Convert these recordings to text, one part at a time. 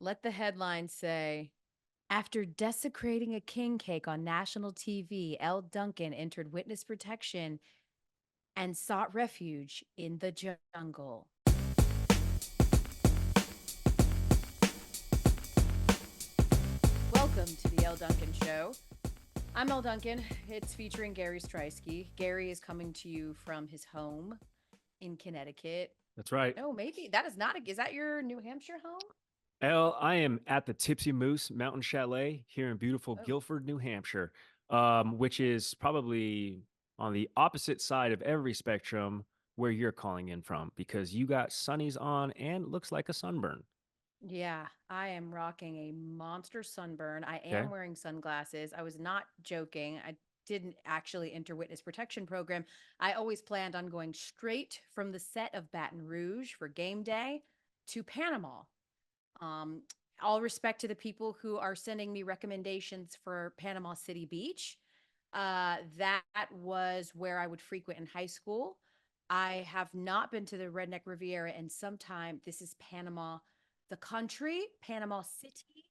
Let the headline say, after desecrating a king cake on national TV, Elle Duncan entered witness protection and sought refuge in the jungle. Welcome to the Elle Duncan Show. I'm Elle Duncan. It's featuring Gary Striewski. Gary is coming to you from his home in Connecticut. That's right. No, maybe that is not. Is that your New Hampshire home? Elle, I am at the Tipsy Moose Mountain Chalet here in beautiful Oh, Guilford, New Hampshire, which is probably on the opposite side of every spectrum where you're calling in from because you got sunnies on and it looks like a sunburn. yeah. I am rocking a monster sunburn. I Okay. am wearing sunglasses. I was not joking. I didn't actually enter witness protection program. I always planned on going straight from the set of Baton Rouge for game day to Panama. Um, all respect to the people who are sending me recommendations for Panama City Beach. That was where I would frequent in high school. I have not been to the Redneck Riviera in some time. This is Panama, the country, Panama City.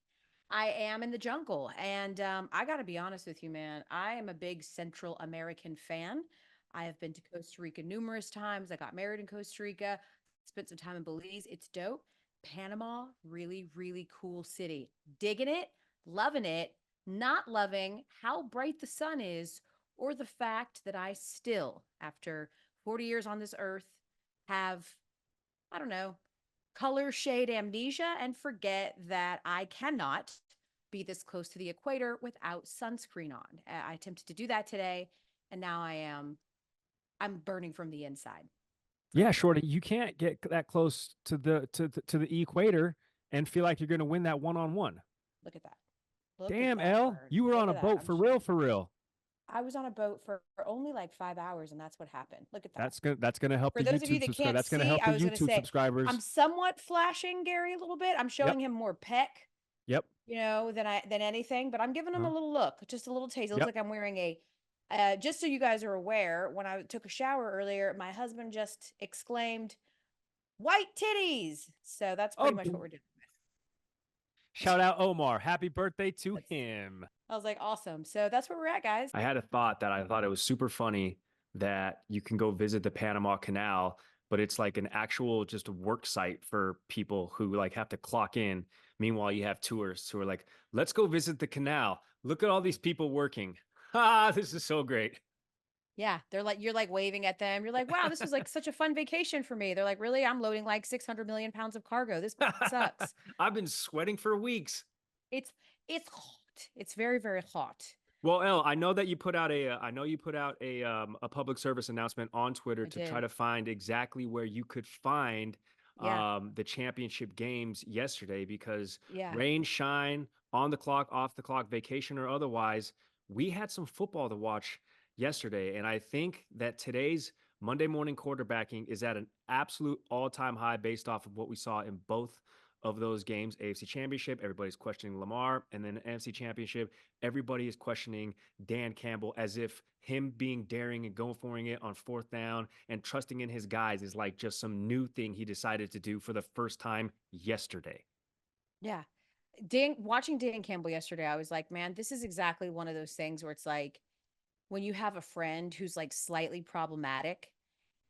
I am in the jungle. And I got to be honest with you, man. I am a big Central American fan. I have been to Costa Rica numerous times. I got married in Costa Rica, spent some time in Belize. It's dope. Panama, really, really cool city. Digging it, loving it, not loving how bright the sun is, or the fact that I still, after 40 years on this earth, have, I don't know, color shade amnesia and forget that I cannot be this close to the equator without sunscreen on. I attempted to do that today, and now I'm burning from the inside. Yeah, Frankly, Shorty, you can't get that close to the equator and feel like you're going to win that one-on-one. look at that. Look at Damn, that Elle, bird. you were Look on a at that. boat I'm for real, showing for real. I was on a boat for only like 5 hours, and that's what happened. Look at that. That's gonna help For the those of you YouTube that subscribe. can't That's gonna see, help I the was going to YouTube say I'm subscribers. somewhat flashing Gary a little bit. I'm Yep. showing him more peck, Yep. than anything, but I'm giving him a Uh, little look, just a little taste. It looks yep. like I'm wearing a. Just so you guys are aware, when I took a shower earlier, my husband just exclaimed, "White titties!" So that's pretty Oh, much what we're doing. shout out Omar. Happy birthday to That's, him. I was like, awesome. So that's where we're at, guys. I had a thought that I thought it was super funny that you can go visit the Panama Canal, but it's like an actual just work site for people who like have to clock in. Meanwhile, you have tourists who are like, let's go visit the canal. Look at all these people working. Ah, this is so great. Yeah, they're like you're like waving at them. You're like, "Wow, this was like such a fun vacation for me." They're like, "Really? I'm loading like 600 million pounds of cargo. This sucks." I've been sweating for weeks. It's it's hot. It's very very hot. Well, Elle, I know that you put out I know you put out a public service announcement on Twitter I to try did. to find exactly where you could find Yeah. the championship games yesterday because Yeah. rain, shine, on the clock, off the clock, vacation or otherwise, we had some football to watch yesterday, and I think that today's Monday morning quarterbacking is at an absolute all-time high based off of what we saw in both of those games. AFC Championship, everybody's questioning Lamar, and then NFC Championship, everybody is questioning Dan Campbell as if him being daring and going for it on fourth down and trusting in his guys is like just some new thing he decided to do for the first time yesterday. Yeah. Watching Dan Campbell yesterday, I was like, "Man, this is exactly one of those things where it's like when you have a friend who's like slightly problematic,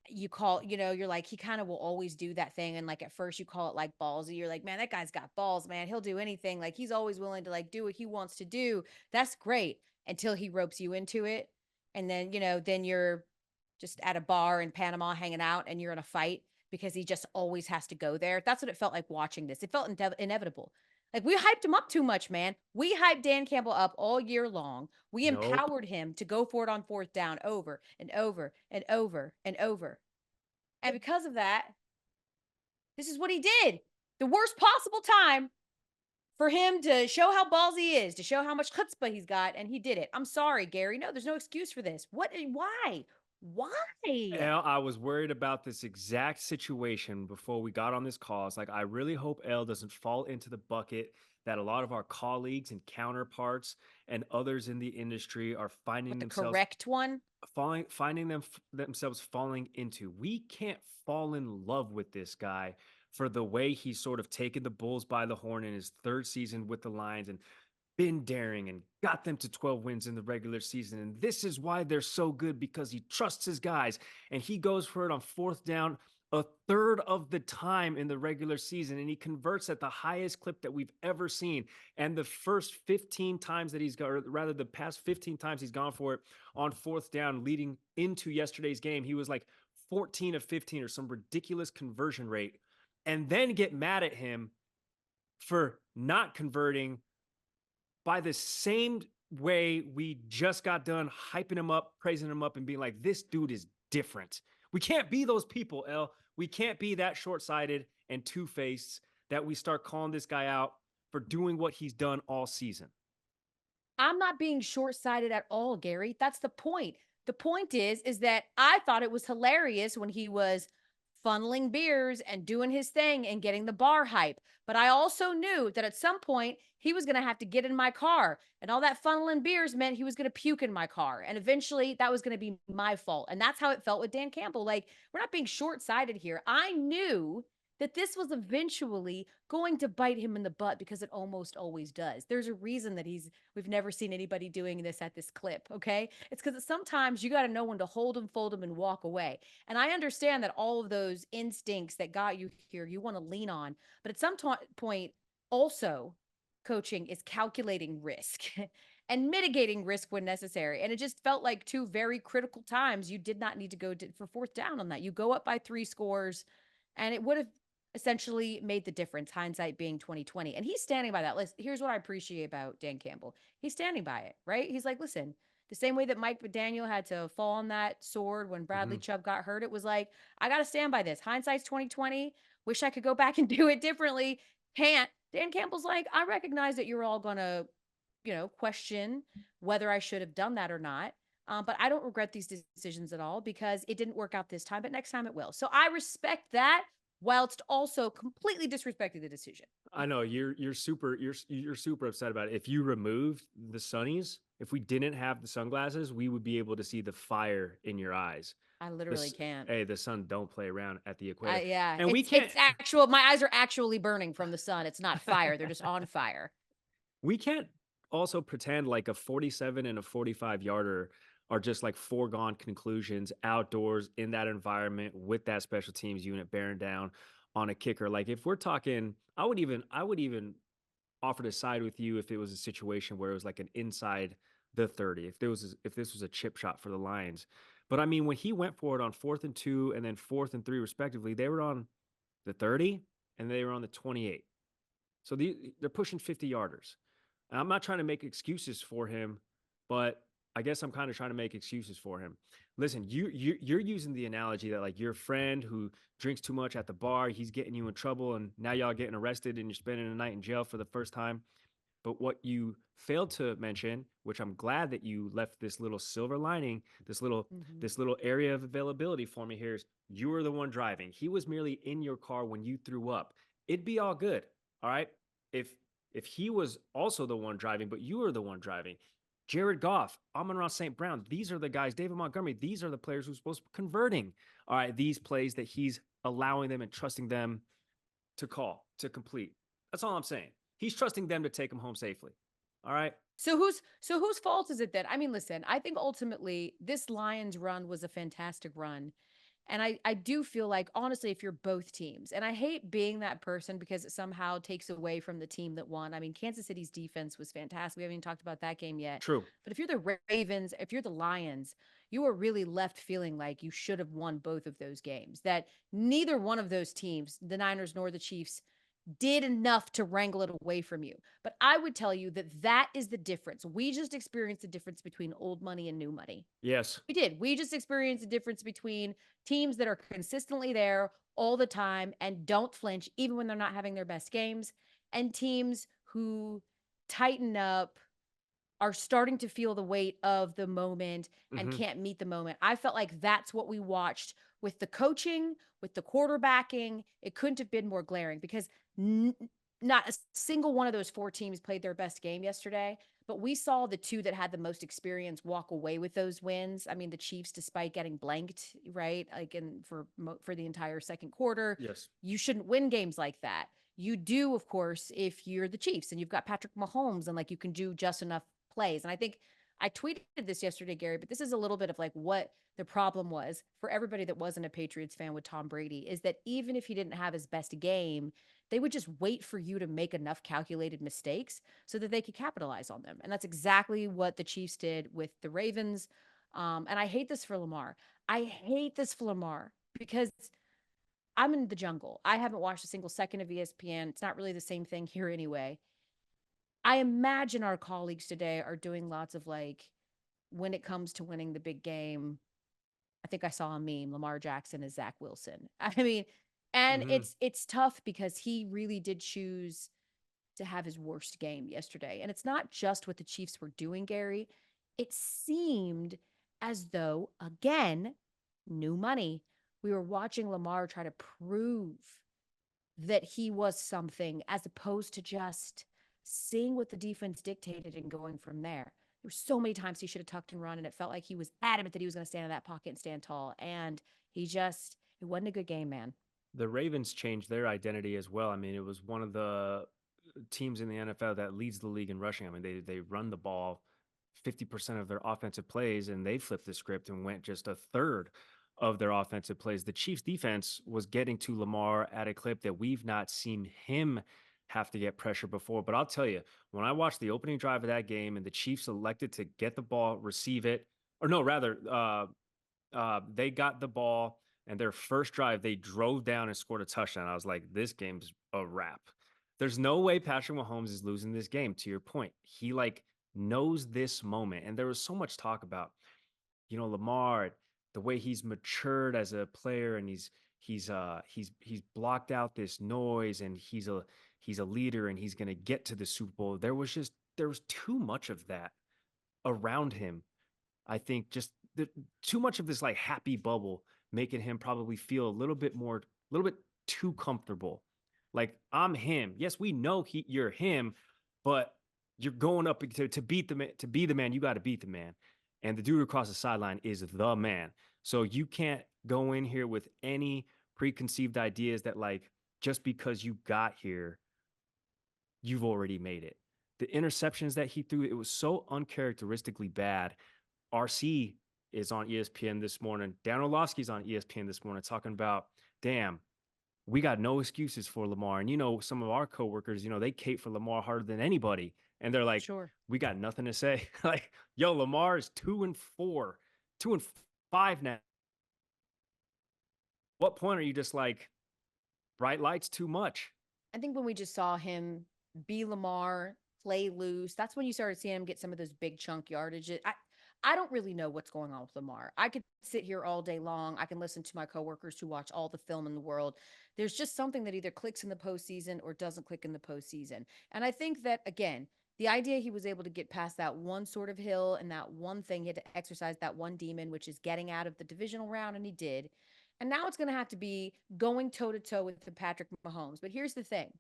you call, you're like, he kind of will always do that thing. And like at first you call it like ballsy. You're like, man, that guy's got balls, man. He'll do anything. Like he's always willing to like do what he wants to do. That's great until he ropes you into it. And then, then you're just at a bar in Panama hanging out and you're in a fight because he just always has to go there. That's what it felt like watching this. It felt inevitable. Like we hyped him up too much, man. We hyped Dan Campbell up all year long. We Nope. empowered him to go for it on fourth down over and over and over and over. And because of that, this is what he did. The worst possible time for him to show how ballsy he is, to show how much chutzpah he's got, and he did it. I'm sorry, Gary. No, there's no excuse for this. What? Why? Why? Elle, I was worried about this exact situation before we got on this call. It's like, I really hope Elle doesn't fall into the bucket that a lot of our colleagues and counterparts and others in the industry are What, the correct one? finding themselves falling into. We can't fall in love with this guy for the way he's sort of taken the Bulls by the horn in his third season with the Lions and been daring and got them to 12 wins in the regular season. And this is why they're so good, because he trusts his guys and he goes for it on fourth down a third of the time in the regular season. And he converts at the highest clip that we've ever seen. And the first 15 times that he's got, or rather the past 15 times he's gone for it on fourth down leading into yesterday's game, he was like 14 of 15 or some ridiculous conversion rate. And then get mad at him for not converting by the same way we just got done hyping him up, praising him up, and being like, this dude is different. We can't be those people, Elle. We can't be that short-sighted and two-faced that we start calling this guy out for doing what he's done all season. I'm not being short-sighted at all, Gary. That's the point. The point is that I thought it was hilarious when he was funneling beers and doing his thing and getting the bar hype. But I also knew that at some point he was going to have to get in my car, and all that funneling beers meant he was going to puke in my car. And eventually that was going to be my fault. And that's how it felt with Dan Campbell. Like, we're not being short-sighted here. I knew that this was eventually going to bite him in the butt, because it almost always does. There's a reason that we've never seen anybody doing this at this clip, okay? It's because sometimes you got to know when to hold him, fold him, and walk away. And I understand that all of those instincts that got you here, you want to lean on. But at some point, also, coaching is calculating risk and mitigating risk when necessary. And it just felt like two very critical times you did not need to go for fourth down on that. You go up by 3 scores, and it would have essentially made the difference, hindsight being 2020. And he's standing by that. Here's what I appreciate about Dan Campbell. He's standing by it, right? He's like, listen, the same way that Mike McDaniel had to fall on that sword when Bradley Chubb got hurt, it was like, I got to stand by this. Hindsight's 2020. Wish I could go back and do it differently. Can't. Dan Campbell's like, I recognize that you're all going to, question whether I should have done that or not. But I don't regret these decisions at all, because it didn't work out this time, but next time it will. So I respect that, whilst also completely disrespecting the decision. I know you're super upset about it. If you removed the sunnies, if we didn't have the sunglasses, we would be able to see the fire in your eyes. I literally can't. Hey, the sun don't play around at the equator. Yeah, and we can't. It's actual. My eyes are actually burning from the sun. It's not fire; they're just on fire. We can't also pretend like a 47 and a 45 yarder are just like foregone conclusions outdoors in that environment with that special teams unit bearing down on a kicker. Like, if we're talking, I would even offer to side with you if it was a situation where it was like an inside the 30, if this was a chip shot for the Lions. But I mean, when he went for it on 4th and 2 and then 4th and 3 respectively, they were on the 30 and they were on the 28. So they're pushing 50 yarders. And I'm not trying to make excuses for him, but I guess I'm kind of trying to make excuses for him. Listen, you're using the analogy that, like, your friend who drinks too much at the bar, he's getting you in trouble, and now y'all getting arrested and you're spending a night in jail for the first time. But what you failed to mention, which I'm glad that you left this little silver lining, this little area of availability for me here, is you were the one driving. He was merely in your car when you threw up. It'd be all good, all right? If he was also the one driving, but you were the one driving. Jared Goff, Amon-Ra St. Brown, these are the guys, David Montgomery, these are the players who's supposed to be converting, all right, these plays that he's allowing them and trusting them to call, to complete. That's all I'm saying. He's trusting them to take him home safely. All right. So whose fault is it then? I mean, listen, I think ultimately this Lions run was a fantastic run. And I do feel like, honestly, if you're both teams, and I hate being that person because it somehow takes away from the team that won. I mean, Kansas City's defense was fantastic. We haven't even talked about that game yet. True. But if you're the Ravens, if you're the Lions, you are really left feeling like you should have won both of those games. That neither one of those teams, the Niners nor the Chiefs, did enough to wrangle it away from you. But I would tell you that that is the difference. We just experienced the difference between old money and new money. Yes. We did. We just experienced the difference between teams that are consistently there all the time and don't flinch, even when they're not having their best games, and teams who tighten up, are starting to feel the weight of the moment and can't meet the moment. I felt like that's what we watched with the coaching, with the quarterbacking. It couldn't have been more glaring, because not a single one of those 4 teams played their best game yesterday, But we saw the two that had the most experience walk away with those wins. I mean, the Chiefs, despite getting blanked, right, like for the entire second quarter, Yes. you shouldn't win games like that. You do, of course, if you're the Chiefs and you've got Patrick Mahomes and like you can do just enough plays. And I think I tweeted this yesterday, Gary, but this is a little bit of like what the problem was for everybody that wasn't a Patriots fan with Tom Brady is that even if he didn't have his best game, they would just wait for you to make enough calculated mistakes so that they could capitalize on them. And that's exactly what the Chiefs did with the Ravens. And I hate this for Lamar. I hate this for Lamar because I'm in the jungle. I haven't watched a single second of ESPN. It's not really the same thing here anyway. I imagine our colleagues today are doing lots of like, when it comes to winning the big game, I think I saw a meme, Lamar Jackson is Zach Wilson. I mean, and Hmm. it's tough because he really did choose to have his worst game yesterday. And it's not just what the Chiefs were doing, Gary. It seemed as though, again, new money. We were watching Lamar try to prove that he was something as opposed to just seeing what the defense dictated and going from there. There were so many times he should have tucked and run, and it felt like he was adamant that he was going to stand in that pocket and stand tall. And it wasn't a good game, man. The Ravens changed their identity as well. I mean, it was one of the teams in the NFL that leads the league in rushing. I mean, they run the ball 50% of their offensive plays, and they flipped the script and went just a third of their offensive plays. The Chiefs defense was getting to Lamar at a clip that we've not seen him have to get pressure before. But I'll tell you, when I watched the opening drive of that game and the Chiefs elected to get the ball, receive it, or no, rather, they got the ball and their first drive, they drove down and scored a touchdown. I was like, this game's a wrap. There's no way Patrick Mahomes is losing this game. To your point, he like knows this moment. And there was so much talk about, Lamar, the way he's matured as a player, and he's blocked out this noise, and he's a leader, and he's gonna get to the Super Bowl. There was too much of that around him. I think just too much of this like happy bubble making him probably feel a little bit too comfortable. Like I'm him. Yes, we know you're him, but you're going up to beat the man. To be the man, you got to beat the man. And the dude across the sideline is the man. So you can't go in here with any preconceived ideas that like just because you got here, you've already made it. The interceptions that he threw, it was so uncharacteristically bad. RC is on ESPN this morning. Dan Orlovsky's on ESPN this morning talking about, damn, we got no excuses for Lamar. And some of our coworkers, they cape for Lamar harder than anybody. And they're like, Sure. we got nothing to say. Like, yo, Lamar is 2-4, 2-5 now. What point are you just like bright lights too much? I think when we just saw him be Lamar, play loose, that's when you started seeing him get some of those big chunk yardages. I don't really know what's going on with Lamar. I could sit here all day long. I can listen to my coworkers who watch all the film in the world. There's just something that either clicks in the postseason or doesn't click in the postseason. And I think that, again, the idea he was able to get past that one sort of hill and that one thing, he had to exercise that one demon, which is getting out of the divisional round, and he did. And now it's going to have to be going toe to toe with the Patrick Mahomes. But here's the thing,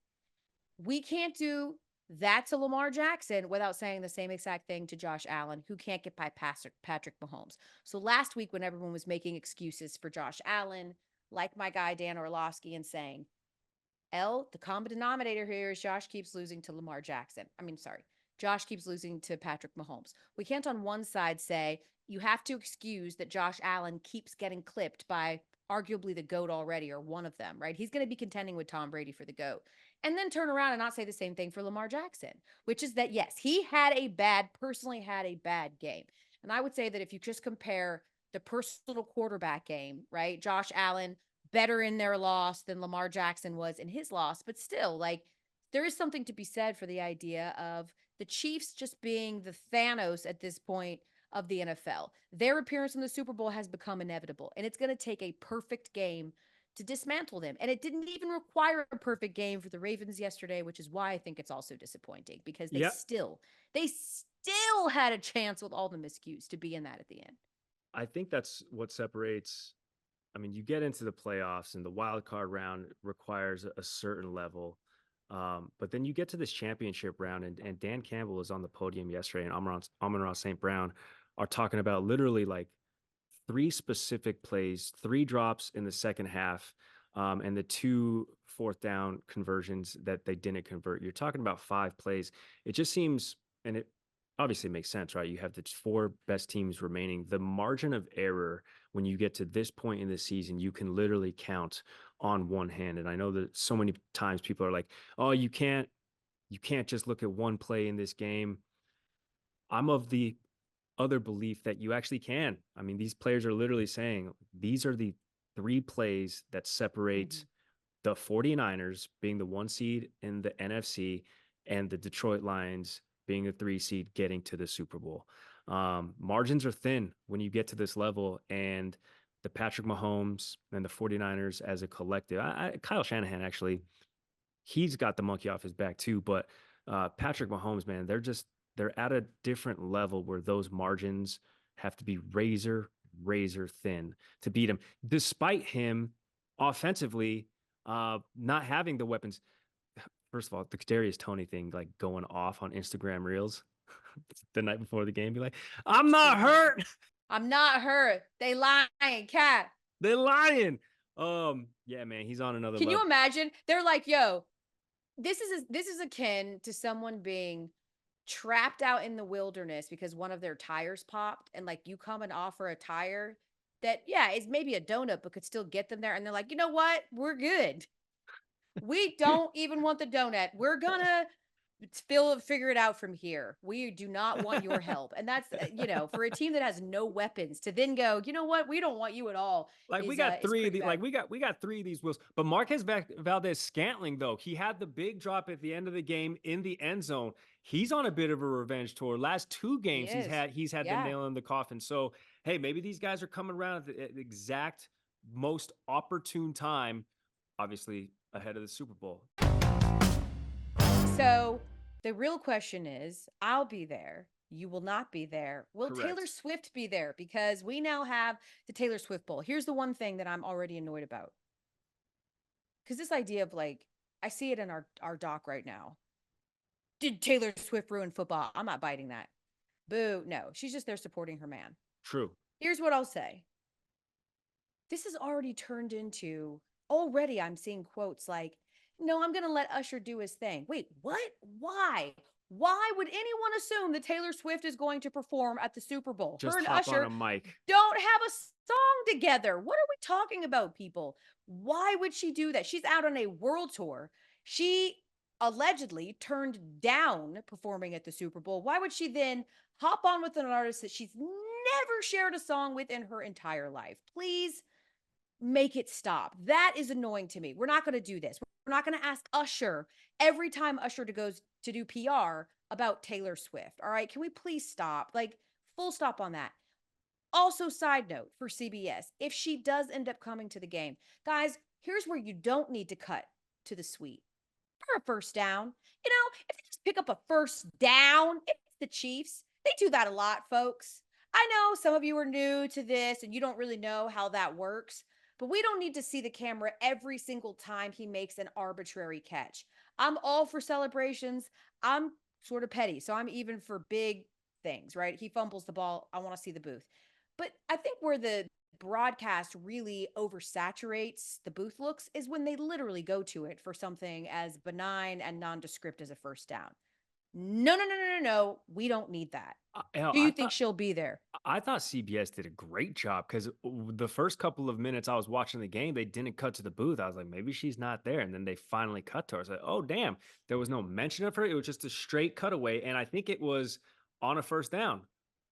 we can't do that to Lamar Jackson without saying the same exact thing to Josh Allen, who can't get by Patrick Mahomes. So last week, when everyone was making excuses for Josh Allen, like my guy Dan Orlovsky, and saying, the common denominator here is Josh keeps losing to Lamar Jackson. Josh keeps losing to Patrick Mahomes. We can't on one side say you have to excuse that Josh Allen keeps getting clipped by arguably the GOAT already, or one of them, right? He's going to be contending with Tom Brady for the GOAT. And then turn around and not say the same thing for Lamar Jackson, which is that, yes, he personally had a bad game. And I would say that if you just compare the personal quarterback game, right? Josh Allen, better in their loss than Lamar Jackson was in his loss, but still, like, there is something to be said for the idea of the Chiefs just being the Thanos at this point of the NFL. Their appearance in the Super Bowl has become inevitable, and it's going to take a perfect game to dismantle them. And it didn't even require a perfect game for the Ravens yesterday, which is why I think it's also disappointing, because they Yep. still had a chance with all the miscues to be in that at the end. I think that's what separates. I mean, you get into the playoffs and the wild card round requires a certain level But then you get to this championship round, and Dan Campbell is on the podium yesterday, and Amon-Ra St. Brown are talking about literally like three specific plays, three drops in the second half, and the two fourth down conversions that they didn't convert. You're talking about 5 plays. It just seems, and it obviously makes sense, right? You have the 4 best teams remaining. The margin of error when you get to this point in the season, you can literally count on one hand. And I know that so many times people are like, "Oh, you can't just look at one play in this game." I'm of the other belief that you actually can. I mean, these players are literally saying these are the 3 plays that Mhm. separate the 49ers being the 1 seed in the NFC and the Detroit Lions being the 3 seed getting to the Super Bowl. Margins are thin when you get to this level, and the Patrick Mahomes and the 49ers as a collective, Kyle Shanahan actually, he's got the monkey off his back too. But Patrick Mahomes, man, they're at a different level where those margins have to be razor thin to beat him, despite him offensively not having the weapons. First of all, the Kadarius Toney thing, like going off on Instagram Reels the night before the game, be like, "I'm not hurt." I'm not hurt. They lying, cat. They're lying. Yeah, man, he's on another Can you level. imagine? They're like, yo, this is akin to someone being trapped out in the wilderness because one of their tires popped, and like you come and offer a tire that, yeah, is maybe a donut but could still get them there, and they're like, you know what, we're good, we don't even want the donut, we're gonna still figure it out from here, we do not want your help. And that's for a team that has no weapons to then go, you know what, we don't want you at all, Like we is got is three of pretty the bad. like we got 3 of these wheels. But Marquez Valdez Scantling, though, he had the big drop at the end of the game in the end zone. He's on a bit of a revenge tour. Last 2 games, He is. he's had the Yeah. nail in the coffin. So hey, maybe these guys are coming around at the exact most opportune time, obviously ahead of the Super Bowl. So the real question is, I'll be there. You will not be there. Will Taylor Correct. Swift be there? Because we now have the Taylor Swift Bowl. Here's the one thing that I'm already annoyed about. Because this idea of like, I see it in our doc right now. Did Taylor Swift ruin football? I'm not biting that. Boo. No, she's just there supporting her man. True. Here's what I'll say. This has already turned into, already I'm seeing quotes like, no, I'm going to let Usher do his thing. Wait, what? Why? Why would anyone assume that Taylor Swift is going to perform at the Super Bowl? Her Just and hop on Usher a mic. don't have a song together. What are we talking about, people? Why would she do that? She's out on a world tour. She allegedly turned down performing at the Super Bowl. Why would she then hop on with an artist that she's never shared a song with in her entire life? Please make it stop. That is annoying to me. We're not going to do this. We're not going to ask Usher every time Usher goes to do PR about Taylor Swift. All right. Can we please stop? Like, full stop on that. Also, side note for CBS, if she does end up coming to the game, guys, here's where you don't need to cut to the suite for a first down. If they just pick up a first down, it's the Chiefs. They do that a lot, folks. I know some of you are new to this and you don't really know how that works, but we don't need to see the camera every single time he makes an arbitrary catch. I'm all for celebrations. I'm sort of petty, so I'm even for big things, right? He fumbles the ball. I want to see the booth. But I think where the broadcast really oversaturates the booth looks is when they literally go to it for something as benign and nondescript as a first down. No, no, no, no, no, no. We don't need that. Hell, Do you think she'll be there? I thought CBS did a great job because the first couple of minutes I was watching the game, they didn't cut to the booth. I was like, maybe she's not there. And then they finally cut to her. I was like, oh, damn. There was no mention of her. It was just a straight cutaway. And I think it was on a first down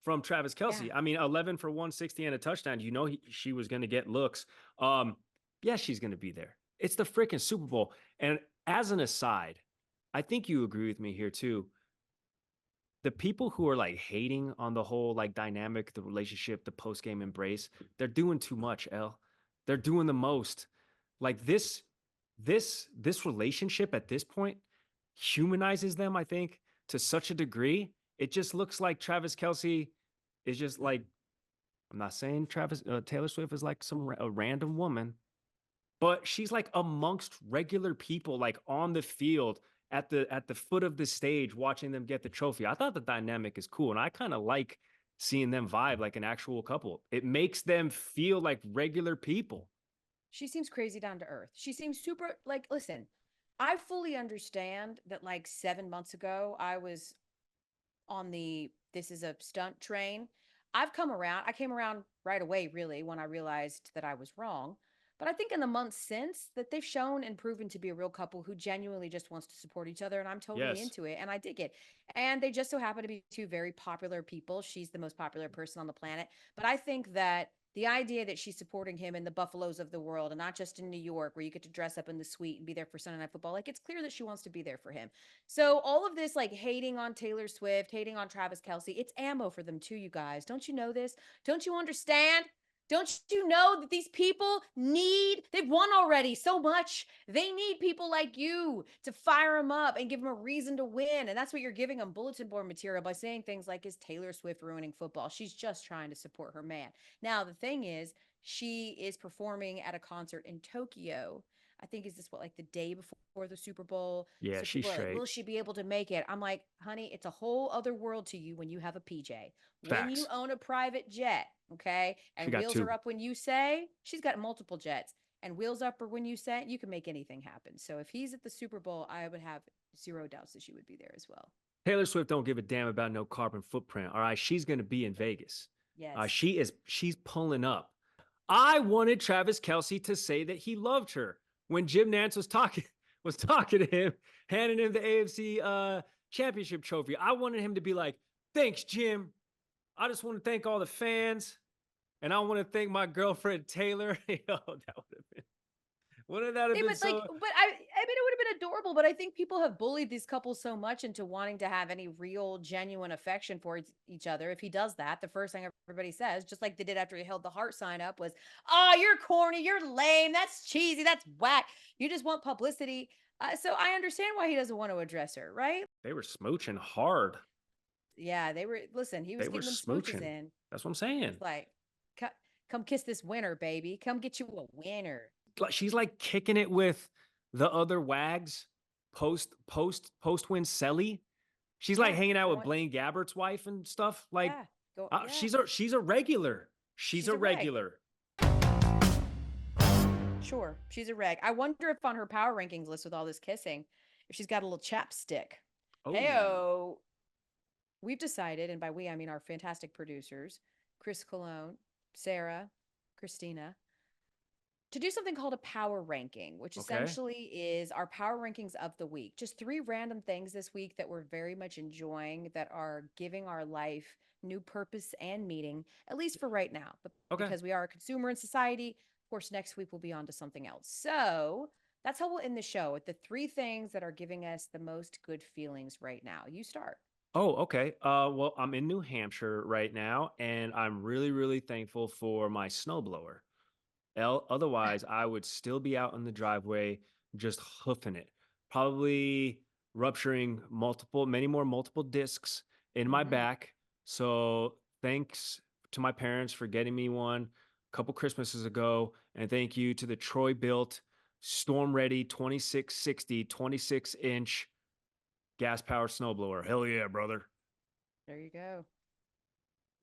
from Travis Yeah. Kelce. I mean, 11 for 160 and a touchdown. You know, she was going to get looks. Yeah, she's going to be there. It's the freaking Super Bowl. And as an aside, I think you agree with me here too. The people who are like hating on the whole like dynamic, the relationship, the post game embrace, they're doing too much. L, they're doing the most. Like this relationship at this point humanizes them. I think to such a degree, it just looks like Travis Kelce is just like. I'm not saying Taylor Swift is like a random woman, but she's like amongst regular people, like on the field at the foot of the stage, watching them get the trophy. I thought the dynamic is cool, and I kind of like seeing them vibe like an actual couple. It makes them feel like regular people. She seems crazy down to earth. She seems super like, listen, I fully understand that like 7 months ago, I was on the this is a stunt train. I've come around. I came around right away, really, when I realized that I was wrong. But I think in the months since that they've shown and proven to be a real couple who genuinely just wants to support each other. And I'm totally Yes. into it. And I dig it. And they just so happen to be two very popular people. She's the most popular person on the planet. But I think that the idea that she's supporting him in the Buffaloes of the world and not just in New York, where you get to dress up in the suite and be there for Sunday Night Football, like it's clear that she wants to be there for him. So all of this like hating on Taylor Swift, hating on Travis Kelce, it's ammo for them too, you guys. Don't you know this? Don't you understand? Don't you know that these people they've won already so much. They need people like you to fire them up and give them a reason to win. And that's what you're giving them bulletin board material by saying things like, is Taylor Swift ruining football? She's just trying to support her man. Now, the thing is, she is performing at a concert in Tokyo. I think is this what like the day before the Super Bowl. Yeah, So she's people are like, straight. will she be able to make it? I'm like, honey, it's a whole other world to you when you have a PJ. When you Facts. own a private jet, okay? She And got wheels are two. up when you say, she's got multiple jets. And wheels up or when you say, you can make anything happen. So if he's at the Super Bowl, I would have zero doubts that she would be there as well. Taylor Swift don't give a damn about no carbon footprint. All right, she's gonna be in Vegas. Yes. She's pulling up. I wanted Travis Kelce to say that he loved her when Jim Nance was talking to him, handing him the AFC Championship trophy. I wanted him to be like, "Thanks, Jim. I just want to thank all the fans, and I want to thank my girlfriend Taylor." Yo, that would have been. Wouldn't that have They been would like, so? but I mean, it would have been adorable. But I think people have bullied these couples so much into wanting to have any real, genuine affection for each other. If he does that, the first thing everybody says, just like they did after he held the heart sign up, was, "Oh, you're corny, you're lame, that's cheesy, that's whack. You just want publicity." So I understand why he doesn't want to address her, right? They were smooching hard. Yeah, they were. Listen, he was They were getting them smooches smooching. in. That's what I'm saying. It's like, come kiss this winner, baby. Come get you a winner. Like she's like kicking it with the other wags post win Selly. She's like Yeah, hanging out with going. Blaine Gabbert's wife and stuff. Like Yeah, go. Yeah, she's a regular. She's she's a a reg. regular. Sure, she's a reg. I wonder if on her power rankings list with all this kissing, if she's got a little chapstick. Oh, Heyo, we've decided, and by we I mean our fantastic producers, Chris Cologne, Sarah, Christina, to do something called a power ranking, which okay. essentially is our power rankings of the week. Just three random things this week that we're very much enjoying that are giving our life new purpose and meaning, at least for right now. But Okay. because we are a consumer in society, of course, next week we'll be on to something else. So that's how we'll end the show with the three things that are giving us the most good feelings right now. You start. Oh, okay. Well, I'm in New Hampshire right now, and I'm really, really thankful for my snowblower. Otherwise, I would still be out in the driveway just hoofing it, probably rupturing many more multiple discs in my Mm-hmm. back. So thanks to my parents for getting me one a couple Christmases ago. And thank you to the Troy built Storm Ready 2660 26-inch gas powered snowblower. Hell yeah, brother. There you go.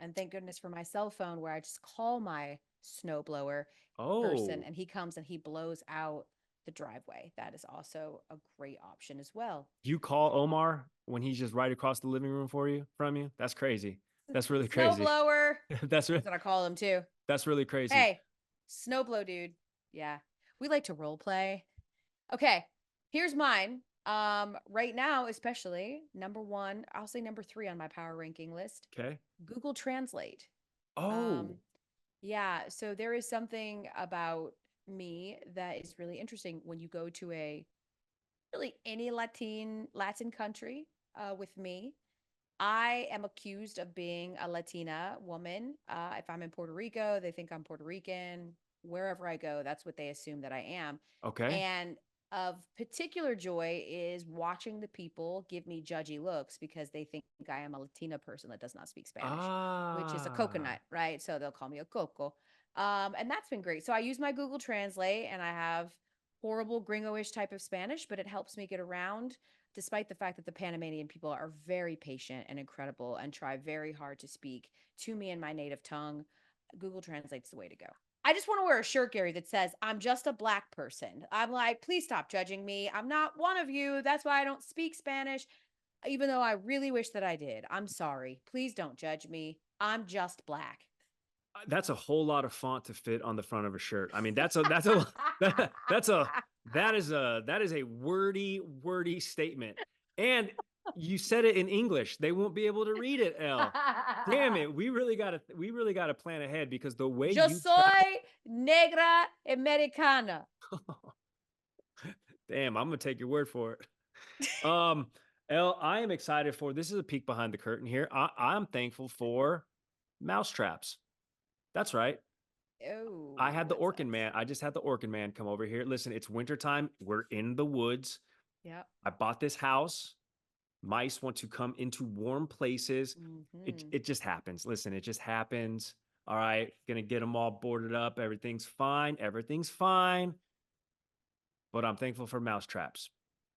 And thank goodness for my cell phone where I just call my snowblower person Oh, and he comes and he blows out the driveway. That is also a great option as well. you call Omar when he's just right across the living room from you? That's crazy. That's really crazy. Snowblower. That's That's what I call him too. that's really crazy. Hey, snowblow dude. Yeah. We like to role play. Okay, here's mine. Right now, especially number one, I'll say number three on my power ranking list, Okay. Google Translate. Um, Oh, Yeah, so there is something about me that is really interesting when you go to a really any Latin country with me. I am accused of being a Latina woman. If I'm in Puerto Rico, they think I'm Puerto Rican. Wherever I go, that's what they assume that I am. okay. And of particular joy is watching the people give me judgy looks because they think I am a Latina person that does not speak Spanish, which is a Ah, coconut, right? So they'll call me a coco. And that's been great. So I use my Google Translate, and I have horrible gringo-ish type of Spanish, but it helps me get around, despite the fact that the Panamanian people are very patient and incredible and try very hard to speak to me in my native tongue. Google Translate's the way to go. I just want to wear a shirt, Gary, that says, I'm just a Black person. I'm like, please stop judging me. I'm not one of you. That's why I don't speak Spanish, even though I really wish that I did. I'm sorry. Please don't judge me. I'm just Black. That's a whole lot of font to fit on the front of a shirt. I mean, that is a wordy statement. And you said it in English. They won't be able to read it, Elle. Damn it. We really gotta plan ahead because the way Yo you soy negra americana. damn, I'm gonna take your word for it. Elle, I am excited for this is a peek behind the curtain here. I'm thankful for mouse traps. That's right. Oh, I had the what's Orkin that? man. I just had the Orkin man come over here. Listen, it's wintertime. We're in the woods. Yep. I bought this house. Mice want to come into warm places. It Mm-hmm. it just happens. Listen, it just happens. All right, gonna get them all boarded up. Everything's fine. Everything's fine. But I'm thankful for mouse traps.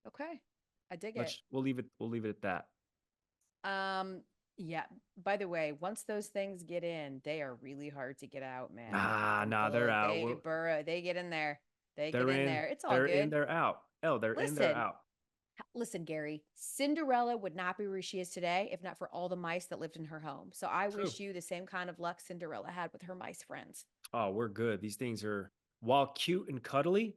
Okay. I dig it. We'll leave it at that. Um, yeah. By the way, once those things get in, they are really hard to get out, man. Nah, they're out. They burrow, they get in there. They get They're in in. there. It's all They're in. good. They're out. Oh, they're in. They're Listen, out. listen, Gary. Cinderella would not be where she is today if not for all the mice that lived in her home. So I True. wish you the same kind of luck Cinderella had with her mice friends. Oh, we're good. These things are while cute and cuddly,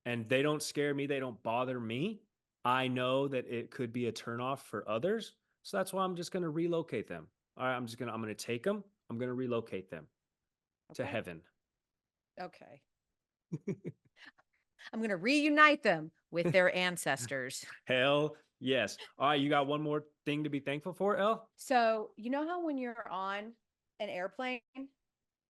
and they don't scare me, they don't bother me. I know that it could be a turnoff for others. So that's why I'm just going to relocate them. All right, I'm going to take them. I'm going to relocate them to Okay. heaven. Okay. I'm going to reunite them with their ancestors. Hell yes. All right, you got one more thing to be thankful for, Elle? So, you know how when you're on an airplane,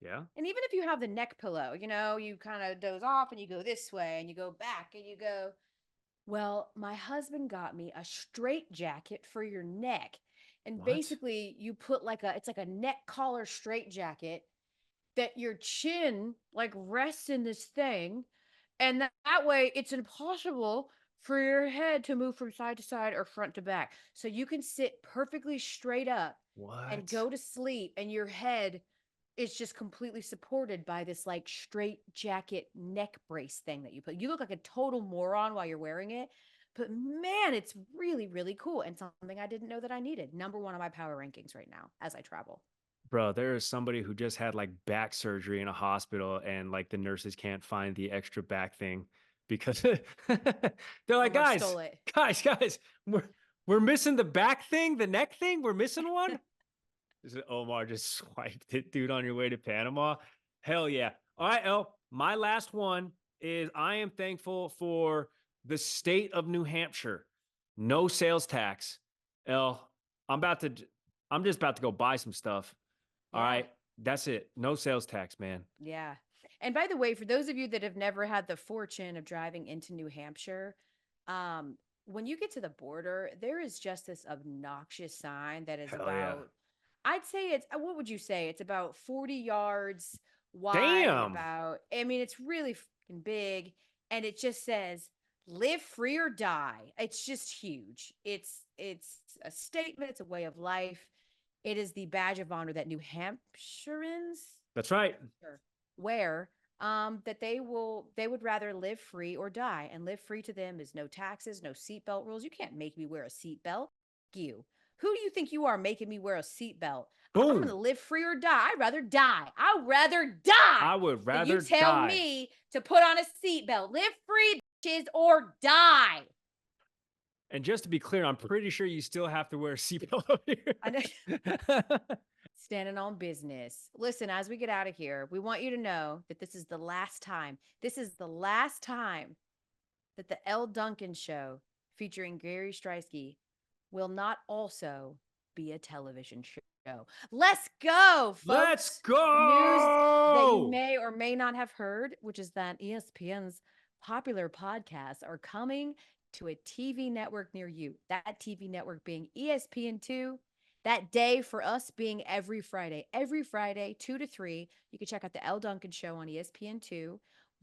Yeah. and even if you have the neck pillow, you kind of doze off and you go this way and you go back and you go, well, my husband got me a straight jacket for your neck. And What? basically, you put it's like a neck collar straight jacket that your chin like rests in this thing. And that way it's impossible for your head to move from side to side or front to back. So you can sit perfectly straight up and What? go to sleep, and your head is just completely supported by this like straight jacket neck brace thing that you put. You look like a total moron while you're wearing it. But man, it's really, really cool and something I didn't know that I needed. Number one on my power rankings right now as I travel. Bro, there is somebody who just had like back surgery in a hospital and like the nurses can't find the extra back thing because they're like, Omar guys, stole it. guys, we're missing the back thing, the neck thing. We're missing one. Omar just swiped it, dude, on your way to Panama. Hell yeah. All right, El. My last one is I am thankful for the state of New Hampshire. No sales tax. El, I'm just about to go buy some stuff. All Yeah. right. That's it. No sales tax, man. Yeah. And by the way, for those of you that have never had the fortune of driving into New Hampshire, when you get to the border, there is just this obnoxious sign that is Hell yeah. about, I'd say it's, what would you say? It's about 40 yards wide and Damn. about, I mean, it's really fucking big. And it just says, live free or die. It's just huge. It's a statement, it's a way of life. It is the badge of honor that New Hampshireans That's right. wear, that they would rather live free or die. And live free to them is no taxes, no seatbelt rules. You can't make me wear a seatbelt. You. Who do you think you are making me wear a seatbelt? I'm Boom. gonna live free or die. I'd rather die. I'd rather I die would than you rather tell die. me to put on a seatbelt. Live free, bitches, or die. And just to be clear, I'm pretty sure you still have to wear a seatbelt up I know. here. Standing on business. Listen, as we get out of here, we want you to know that this is the last time. This is the last time that the Elle Duncan Show featuring Gary Striewski will not also be a television show. Let's go, Let's folks. News that you go. may or may not have heard, which is that ESPN's popular podcasts are coming to a TV network near you. That TV network being ESPN2 That day for us being every Friday. Every Friday, 2 to 3, you can check out the Elle Duncan Show on ESPN2.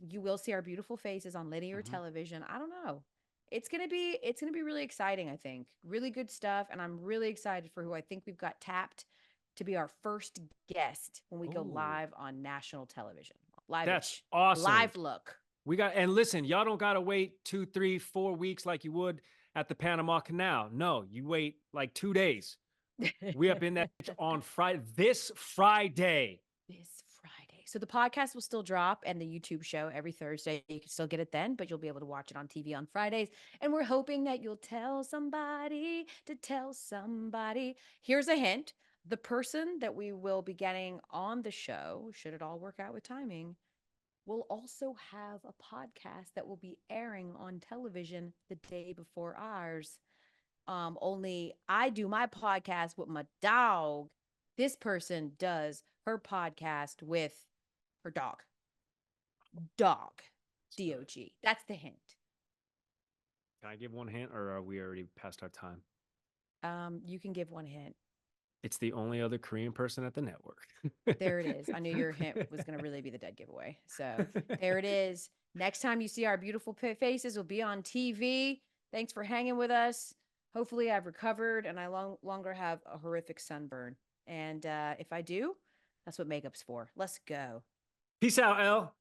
You will see our beautiful faces on linear television. I don't know. It's gonna be really exciting, I think. Really good stuff. And I'm really excited for who I think we've got tapped to be our first guest when we go Ooh, live on national television. that's Live-ish. awesome. Live look. We got, and listen, y'all don't got to wait 2, 3, 4 weeks like you would at the Panama Canal. No, you wait like 2 days. We up in that on Friday, this Friday. This Friday. So the podcast will still drop and the YouTube show every Thursday. You can still get it then, but you'll be able to watch it on TV on Fridays. And we're hoping that you'll tell somebody to tell somebody. Here's a hint. The person that we will be getting on the show, should it all work out with timing, will also have a podcast that will be airing on television the day before ours. Only I do my podcast with my dog. This person does her podcast with her dog. Dog. DOG. That's the hint. Can I give one hint, or are we already past our time? You can give one hint. It's the only other Korean person at the network. There it is. I knew your hint was going to really be the dead giveaway. So there it is. Next time you see our beautiful faces, will be on TV. Thanks for hanging with us. Hopefully, I've recovered and I longer have a horrific sunburn. And if I do, that's what makeup's for. Let's go. Peace out, Elle.